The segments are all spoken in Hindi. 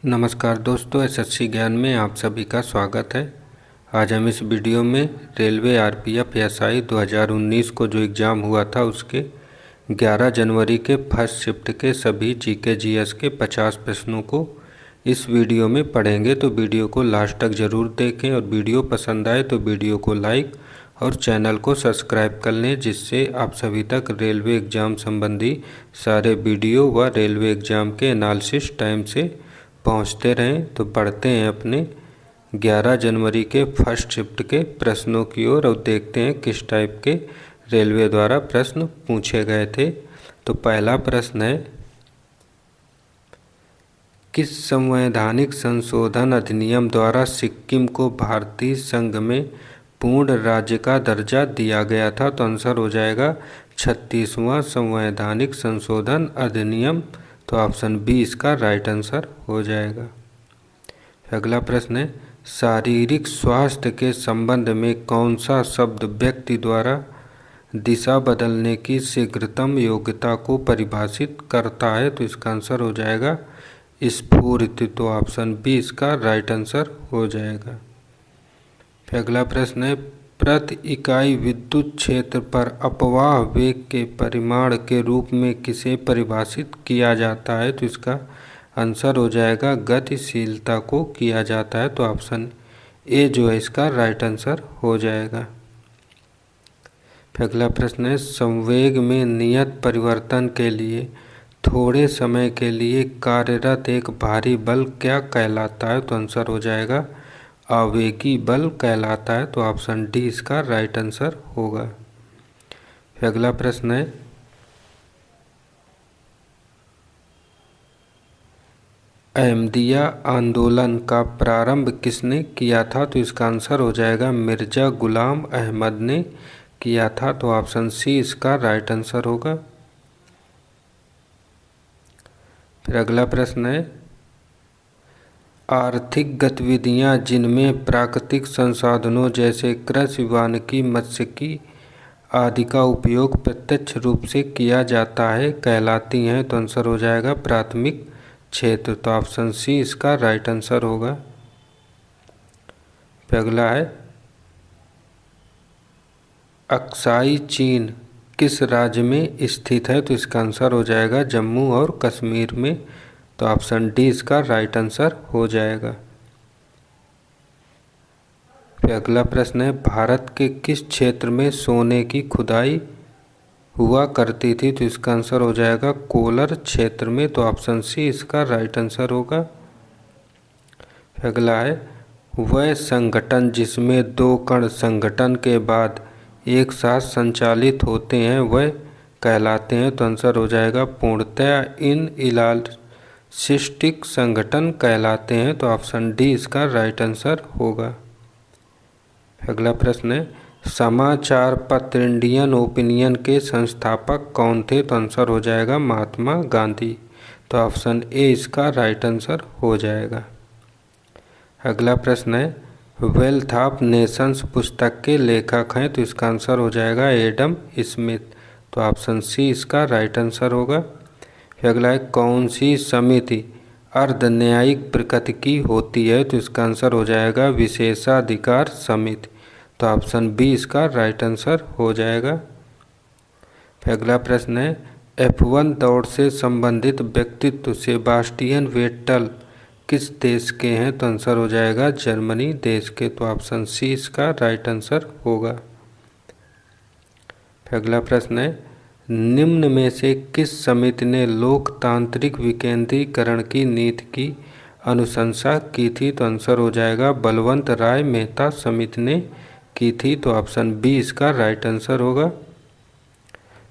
नमस्कार दोस्तों, एसएससी ज्ञान में आप सभी का स्वागत है। आज हम इस वीडियो में रेलवे आरपीएफ एसआई 2019 को जो एग्ज़ाम हुआ था उसके 11 जनवरी के फर्स्ट शिफ्ट के सभी जीके जीएस के 50 प्रश्नों को इस वीडियो में पढ़ेंगे। तो वीडियो को लास्ट तक ज़रूर देखें और वीडियो पसंद आए तो वीडियो को लाइक और चैनल को सब्सक्राइब कर लें, जिससे आप सभी तक रेलवे एग्ज़ाम संबंधी सारे वीडियो व रेलवे एग्ज़ाम के एनालिसिस टाइम से पहुंचते रहें। तो बढ़ते हैं अपने 11 जनवरी के फर्स्ट शिफ्ट के प्रश्नों की ओर और देखते हैं किस टाइप के रेलवे द्वारा प्रश्न पूछे गए थे। तो पहला प्रश्न है, किस संवैधानिक संशोधन अधिनियम द्वारा सिक्किम को भारतीय संघ में पूर्ण राज्य का दर्जा दिया गया था? तो आंसर हो जाएगा 36वां संवैधानिक संशोधन अधिनियम। तो ऑप्शन बी इसका राइट आंसर हो जाएगा। अगला प्रश्न है, शारीरिक स्वास्थ्य के संबंध में कौन सा शब्द व्यक्ति द्वारा दिशा बदलने की शीघ्रतम योग्यता को परिभाषित करता है? तो इसका आंसर हो जाएगा स्फूर्ति। तो ऑप्शन बी इसका राइट आंसर हो जाएगा। फिर अगला प्रश्न है, प्रति इकाई विद्युत क्षेत्र पर अपवाह वेग के परिमाण के रूप में किसे परिभाषित किया जाता है? तो इसका आंसर हो जाएगा गतिशीलता को किया जाता है। तो ऑप्शन ए जो है इसका राइट आंसर हो जाएगा। फिर अगला प्रश्न है, संवेग में नियत परिवर्तन के लिए थोड़े समय के लिए कार्यरत एक भारी बल क्या कहलाता है? तो आंसर हो जाएगा आवेगी बल कहलाता है। तो ऑप्शन डी इसका राइट आंसर होगा। फिर अगला प्रश्न है, अहमदिया आंदोलन का प्रारंभ किसने किया था? तो इसका आंसर हो जाएगा मिर्जा गुलाम अहमद ने किया था। तो ऑप्शन सी इसका राइट आंसर होगा। फिर अगला प्रश्न है, आर्थिक गतिविधियां जिनमें प्राकृतिक संसाधनों जैसे कृषि, वानिकी, मत्स्यिकी आदि का उपयोग प्रत्यक्ष रूप से किया जाता है कहलाती हैं? तो आंसर हो जाएगा प्राथमिक क्षेत्र। तो ऑप्शन सी इसका राइट आंसर होगा। फिर अगला है, अक्साई चीन किस राज्य में स्थित है? तो इसका आंसर हो जाएगा जम्मू और कश्मीर में। तो ऑप्शन डी इसका राइट आंसर हो जाएगा। फिर अगला प्रश्न है, भारत के किस क्षेत्र में सोने की खुदाई हुआ करती थी? तो इसका आंसर हो जाएगा कोलर क्षेत्र में। तो ऑप्शन सी इसका राइट आंसर होगा। फिर अगला है, वह संगठन जिसमें दो कण संगठन के बाद एक साथ संचालित होते हैं वह कहलाते हैं? तो आंसर हो जाएगा पूर्णतया इन इलास्टिक संगठन कहलाते हैं। तो ऑप्शन डी इसका राइट आंसर होगा। अगला प्रश्न है, समाचार पत्र इंडियन ओपिनियन के संस्थापक कौन थे? तो आंसर हो जाएगा महात्मा गांधी। तो ऑप्शन ए इसका राइट आंसर हो जाएगा। अगला प्रश्न है, वेल्थ ऑफ नेशंस पुस्तक के लेखक हैं? तो इसका आंसर हो जाएगा एडम स्मिथ। तो ऑप्शन सी इसका राइट आंसर होगा। फिर अगला है, कौन सी समिति अर्ध न्यायिक प्रकृति की होती है? तो इसका आंसर हो जाएगा विशेषाधिकार समिति। तो ऑप्शन बी इसका राइट आंसर हो जाएगा। फिर अगला प्रश्न है, F1 दौड़ से संबंधित व्यक्तित्व सेबास्टियन वेटल किस देश के हैं? तो आंसर हो जाएगा जर्मनी देश के। तो ऑप्शन सी इसका राइट आंसर होगा। फिर अगला प्रश्न है, निम्न में से किस समिति ने लोकतांत्रिक विकेंद्रीकरण की नीति की अनुशंसा की थी? तो आंसर हो जाएगा बलवंत राय मेहता समिति ने की थी। तो ऑप्शन बी इसका राइट आंसर होगा।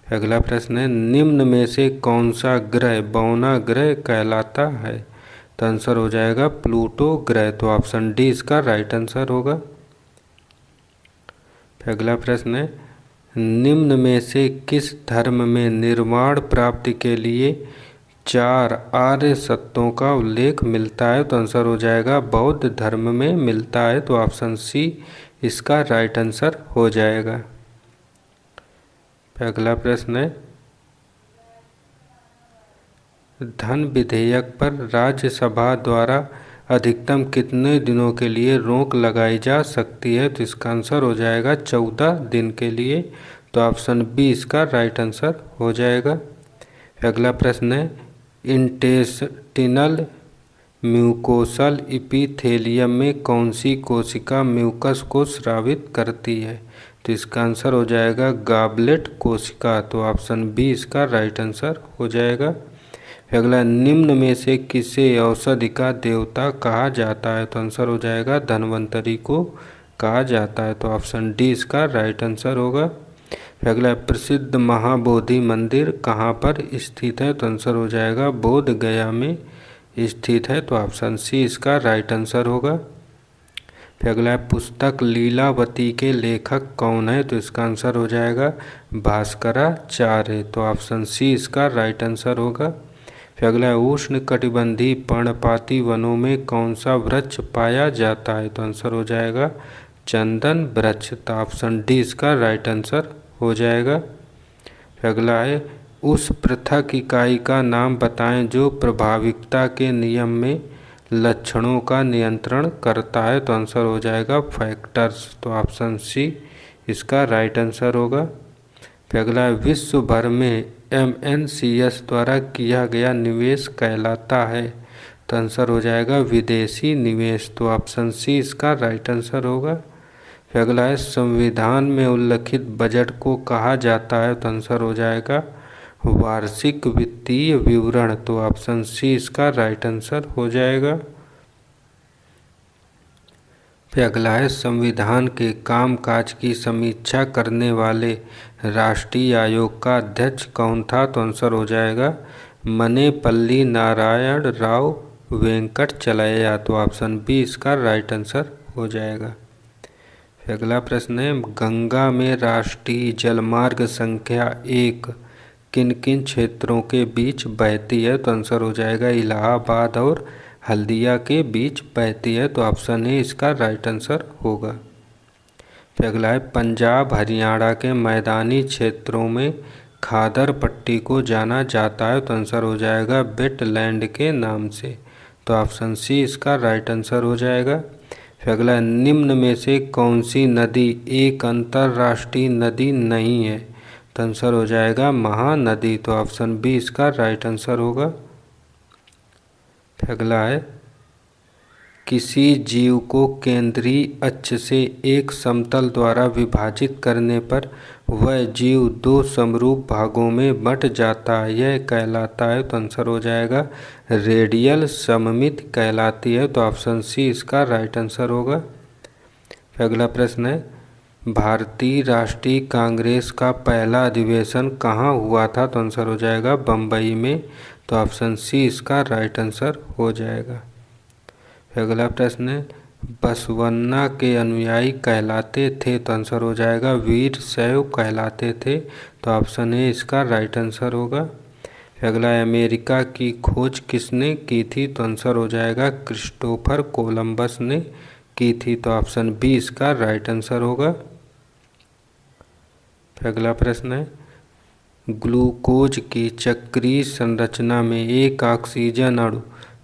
अगला प्रश्न है, निम्न में से कौन सा ग्रह बौना ग्रह कहलाता है? तो आंसर हो जाएगा प्लूटो ग्रह। तो ऑप्शन डी इसका राइट आंसर होगा। अगला प्रश्न है, निम्न में से किस धर्म में निर्वाण प्राप्ति के लिए 4 आर्य सत्यों का उल्लेख मिलता है? तो आंसर हो जाएगा बौद्ध धर्म में मिलता है। तो ऑप्शन सी इसका राइट आंसर हो जाएगा। अगला प्रश्न है, धन विधेयक पर राज्यसभा द्वारा अधिकतम कितने दिनों के लिए रोक लगाई जा सकती है? तो इसका आंसर हो जाएगा 14 दिन के लिए। तो ऑप्शन बी इसका राइट आंसर हो जाएगा। अगला प्रश्न है, इंटेस्टिनल म्यूकोसल इपीथेलियम में कौन सी कोशिका म्यूकस को स्रावित करती है? तो इसका आंसर हो जाएगा गॉबलेट कोशिका। तो ऑप्शन बी इसका राइट आंसर हो जाएगा। अगला, निम्न में से किसे औषधि का देवता कहा जाता है? तो आंसर हो जाएगा धन्वंतरि को कहा जाता है। तो ऑप्शन डी इसका राइट आंसर होगा। अगला, प्रसिद्ध महाबोधि मंदिर कहाँ पर स्थित है? तो आंसर हो जाएगा बोध गया में स्थित है। तो ऑप्शन सी इसका राइट आंसर होगा। अगला, पुस्तक लीलावती के लेखक कौन है? तो इसका आंसर हो जाएगा भास्कराचार्य। तो ऑप्शन सी इसका राइट आंसर होगा। अगला, उष्ण कटिबंधीय पर्णपाती वनों में कौन सा वृक्ष पाया जाता है? तो आंसर हो जाएगा चंदन वृक्ष। तो ऑप्शन डी इसका राइट आंसर हो जाएगा। अगला है, उस पृथक इकाई का नाम बताएं जो प्रभाविकता के नियम में लक्षणों का नियंत्रण करता है। तो आंसर हो जाएगा फैक्टर्स। तो ऑप्शन सी इसका राइट आंसर होगा। अगला, विश्व भर में MNCS द्वारा किया गया निवेश कहलाता है? तो आंसर हो जाएगा विदेशी निवेश। तो ऑप्शन सी इसका राइट आंसर होगा। अगला है, संविधान में उल्लिखित बजट को कहा जाता है? तो आंसर हो जाएगा वार्षिक वित्तीय विवरण। तो ऑप्शन सी इसका राइट आंसर हो जाएगा। फिर अगला है, संविधान के कामकाज की समीक्षा करने वाले राष्ट्रीय आयोग का अध्यक्ष कौन था? तो आंसर हो जाएगा मनेपल्ली नारायण राव वेंकटचलैया। तो ऑप्शन बी इसका राइट आंसर हो जाएगा। अगला प्रश्न है, गंगा में राष्ट्रीय जलमार्ग संख्या 1 किन किन क्षेत्रों के बीच बहती है? तो आंसर हो जाएगा इलाहाबाद और हल्दिया के बीच बहती है। तो ऑप्शन ए इसका राइट आंसर होगा। फिर अगला है, पंजाब हरियाणा के मैदानी क्षेत्रों में खादर पट्टी को जाना जाता है? तो आंसर हो जाएगा वेटलैंड के नाम से। तो ऑप्शन सी इसका राइट आंसर हो जाएगा। फिर अगला, निम्न में से कौन सी नदी एक अंतर्राष्ट्रीय नदी नहीं है? तो आंसर हो जाएगा महानदी। तो ऑप्शन बी इसका राइट आंसर होगा। अगला है, किसी जीव को केंद्रीय अक्ष से एक समतल द्वारा विभाजित करने पर वह जीव 2 समरूप भागों में बंट जाता है, यह कहलाता है? तो आंसर हो जाएगा रेडियल सममिति कहलाती है। तो ऑप्शन सी इसका राइट आंसर होगा। अगला प्रश्न है, भारतीय राष्ट्रीय कांग्रेस का पहला अधिवेशन कहाँ हुआ था? तो आंसर हो जाएगा बम्बई में। तो ऑप्शन सी इसका राइट आंसर हो जाएगा। अगला प्रश्न है, बसवन्ना के अनुयायी कहलाते थे? तो आंसर हो जाएगा वीर शैव कहलाते थे। तो ऑप्शन ए इसका राइट आंसर होगा। अगला, अमेरिका की खोज किसने की थी? तो आंसर हो जाएगा क्रिस्टोफर कोलंबस ने की थी। तो ऑप्शन बी इसका राइट आंसर होगा। अगला प्रश्न है, ग्लूकोज की चक्रीय संरचना में एक ऑक्सीजन अणु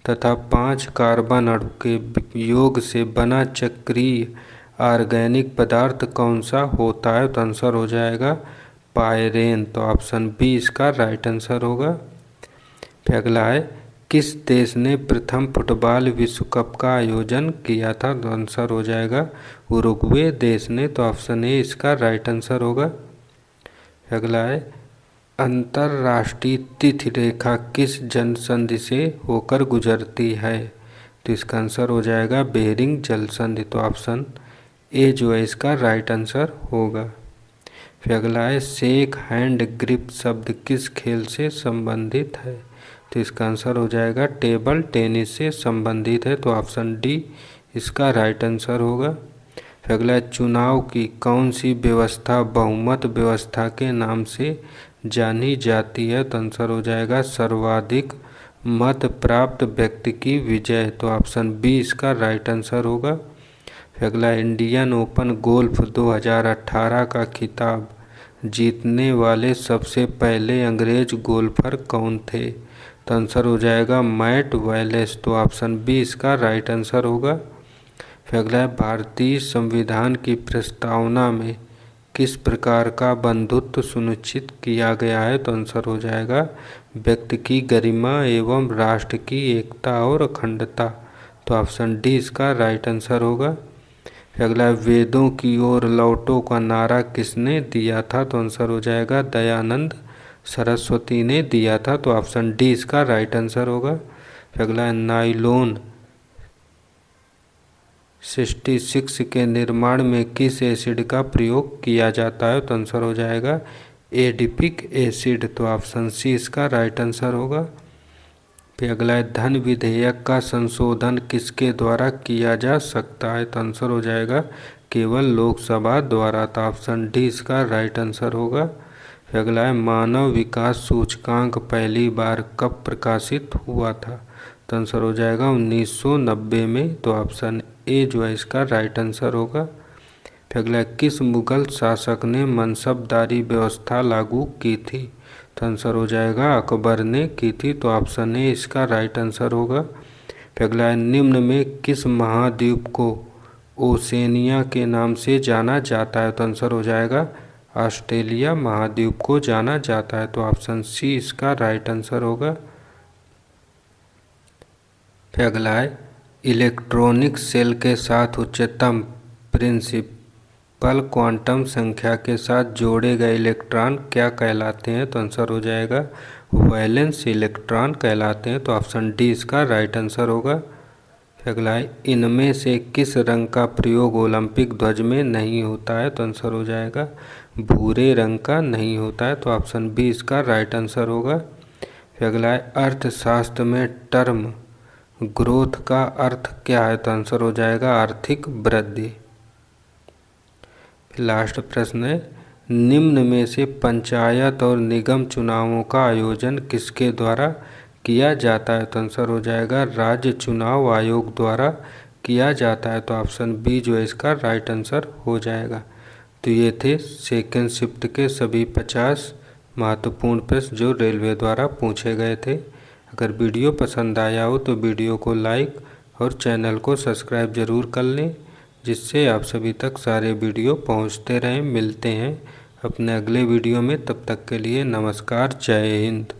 तथा 5 कार्बन अणु के योग से बना चक्रीय ऑर्गेनिक पदार्थ कौन सा होता है? तो आंसर हो जाएगा पायरेन। तो ऑप्शन बी इसका राइट आंसर होगा। अगला है, किस देश ने प्रथम फुटबॉल विश्व कप का आयोजन किया था? तो आंसर हो जाएगा उरुग्वे देश ने। तो ऑप्शन ए इसका राइट आंसर होगा। अगला है, अंतर्राष्ट्रीय तिथि रेखा किस जनसंधि से होकर गुजरती है? तो इसका आंसर हो जाएगा बेरिंग जल संधि। तो ऑप्शन ए जो है इसका राइट आंसर होगा। फिर अगला है, शेक हैंड ग्रिप शब्द किस खेल से संबंधित है? तो इसका आंसर हो जाएगा टेबल टेनिस से संबंधित है। तो ऑप्शन डी इसका राइट आंसर होगा। फिर अगला, चुनाव की कौन सी व्यवस्था बहुमत व्यवस्था के नाम से जानी जाती है? तो आंसर हो जाएगा सर्वाधिक मत प्राप्त व्यक्ति की विजय। तो ऑप्शन बी इसका राइट आंसर होगा। फिर अगला, इंडियन ओपन गोल्फ 2018 का खिताब जीतने वाले सबसे पहले अंग्रेज गोल्फर कौन थे? तो आंसर हो जाएगा मैट वैलेस। तो ऑप्शन बी इसका राइट आंसर होगा। फिर अगला है, भारतीय संविधान की प्रस्तावना में किस प्रकार का बंधुत्व सुनिश्चित किया गया है? तो आंसर हो जाएगा व्यक्ति की गरिमा एवं राष्ट्र की एकता और अखंडता। तो ऑप्शन डी इसका राइट आंसर होगा। फिर अगला है, वेदों की ओर लौटो का नारा किसने दिया था? तो आंसर हो जाएगा दयानंद सरस्वती ने दिया था। तो ऑप्शन डी इसका राइट आंसर होगा। फिर अगला है, नाइलॉन 66 के निर्माण में किस एसिड का प्रयोग किया जाता है? तो आंसर हो जाएगा एडिपिक एसिड। तो ऑप्शन सी इसका राइट आंसर होगा। फिर अगला है, धन विधेयक का संशोधन किसके द्वारा किया जा सकता है? तो आंसर हो जाएगा केवल लोकसभा द्वारा। तो ऑप्शन डी इसका राइट आंसर होगा। फिर अगला है, मानव विकास सूचकांक पहली बार कब प्रकाशित हुआ था? तो आंसर हो जाएगा 1990 में। तो ऑप्शन ए जो है इसका राइट आंसर होगा। फिर अगला है, किस मुगल शासक ने मनसबदारी व्यवस्था लागू की थी? तो आंसर हो जाएगा अकबर ने की थी। तो ऑप्शन ए इसका राइट आंसर होगा। फिर अगला है, निम्न में किस महाद्वीप को ओसेनिया के नाम से जाना जाता है? तो आंसर हो जाएगा ऑस्ट्रेलिया महाद्वीप को जाना जाता है। तो ऑप्शन सी इसका राइट आंसर होगा। फिर अगला है, इलेक्ट्रॉनिक सेल के साथ उच्चतम प्रिंसिपल क्वांटम संख्या के साथ जोड़े गए इलेक्ट्रॉन क्या कहलाते हैं? तो आंसर हो जाएगा वैलेंस इलेक्ट्रॉन कहलाते हैं। तो ऑप्शन डी इसका राइट आंसर होगा। फिर अगला है, इनमें से किस रंग का प्रयोग ओलंपिक ध्वज में नहीं होता है? तो आंसर हो जाएगा भूरे रंग का नहीं होता है। तो ऑप्शन बी इसका राइट आंसर होगा। फिर अगला है, अर्थशास्त्र में टर्म ग्रोथ का अर्थ क्या है? तो आंसर हो जाएगा आर्थिक वृद्धि। लास्ट प्रश्न है, निम्न में से पंचायत और निगम चुनावों का आयोजन किसके द्वारा किया जाता है? तो आंसर हो जाएगा राज्य चुनाव आयोग द्वारा किया जाता है। तो ऑप्शन बी जो है इसका राइट आंसर हो जाएगा। तो ये थे सेकेंड शिफ्ट के सभी 50 महत्वपूर्ण प्रश्न जो रेलवे द्वारा पूछे गए थे। अगर वीडियो पसंद आया हो तो वीडियो को लाइक और चैनल को सब्सक्राइब जरूर कर लें, जिससे आप सभी तक सारे वीडियो पहुंचते रहें। मिलते हैं अपने अगले वीडियो में, तब तक के लिए नमस्कार, जय हिंद।